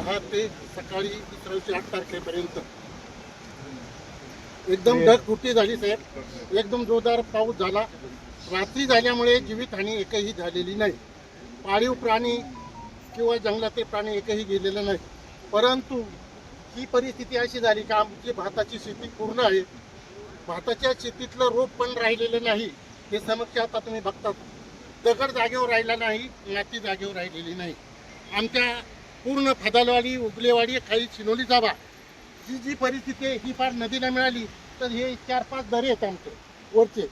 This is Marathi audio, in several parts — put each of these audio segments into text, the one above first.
6 ते सकाळी दुसऱ्या दिवशी 8 तारखेपर्यंत एकदम ढगफुटी झाली साहेब. एकदम जोरदार पाऊस झाला. रात्री झाल्यामुळे जीवितहानी एकही झालेली नाही. पाळीव प्राणी किंवा जंगलातील प्राणी एकही गेलेलं नाही. परंतु ही परिस्थिती अशी झाली की आमची भाताची शेती पूर्ण आहे. भाताच्या शेतीतलं रोप पण राहिलेलं नाही. हे समक्ष आता तुम्ही बघतात. दगड जागेवर राहिला नाही, माती जागेवर राहिलेली नाही. आमच्या पूर्ण फदालवाडी, उगलेवाडी, काही चिनोली जावा ही जी परिस्थिती आहे ही फार नदीला मिळाली तर हे 4-5 दरे आहेत आमचे वरचे.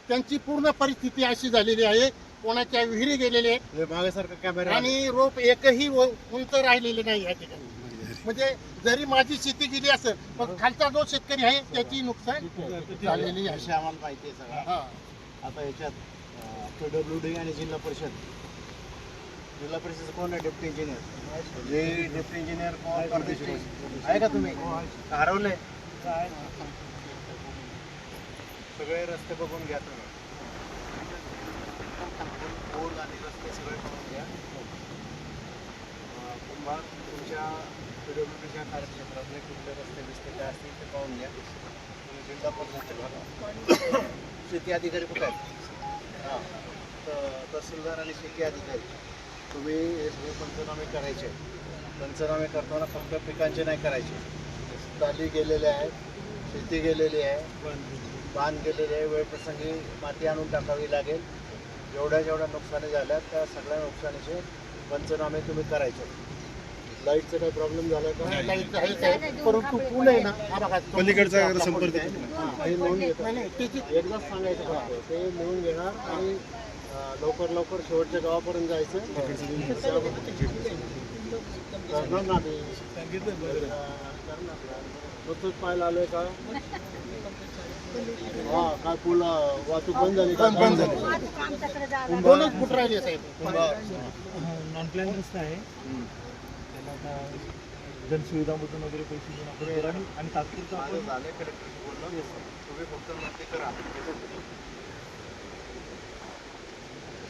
त्यांची पूर्ण परिस्थिती अशी झालेली आहे. कोणाच्या विहिरी गेलेले आहेत आणि रोप एकही उंच राहिलेले नाही या ठिकाणी. म्हणजे जरी माझी शेती गेली असेल पण खालचा जो शेतकरी आहे त्याची नुकसान झालेली आहे. अशी आम्हाला माहिती आहे सगळं. आता याच्यात KWD आणि जिल्हा परिषद कोण आहे? Deputy engineer. जे डेप्टी इंजिनियर कोण परदेशी आहे का तुम्ही? हरवले सगळे रस्ते बघून घ्या तुम्ही. पूल आणि रस्ते सगळे बघून घ्या. कुंभार तुमच्या KWDच्या कार्यक्षेत्रातले कुठले रस्ते बिस्ते काय असतील ते पाहून घ्या. तुम्ही जिल्हा परिषद शेती अधिकारी कुठे आहेत? हां, तर तहसीलदार आणि शेती अधिकारी तुम्ही हे सगळे पंचनामे करायचे. पंचनामे करताना फक्त पिकांचे नाही करायचे. टाली गेलेले आहेत, शेती गेलेली आहे, बांध गेलेले आहे. वेळप्रसंगी माती आणून टाकावी लागेल. जेवढ्या नुकसानी झाल्या त्या सगळ्या नुकसानीचे पंचनामे तुम्ही करायचे. लाईटचा काही प्रॉब्लेम झाला का? लाईट आहे साहेब, परंतु पूल आहे ना हा बघा पलीकडचा संपर्क आहे. हे लिहून घेतलं. एकदाच सांगायचं फक्त ते लिहून घेणार आणि लवकर शेवटच्या गावापर्यंत जायचं. करणार ना मी नुकतंच पाहायला आलोय का? हा, काय पूल वाहतूक बंद झाली का? बंद झाली. 2च फूट राहिले साहेब. नॉन प्लॅन रस्ता आहे. त्याला आता जनसुविधामधून वगैरे पैसे देऊन आपण आणि तात्पुरतं आपण झाले. कलेक्टरशी बोललो. तुम्ही फक्त माती करा.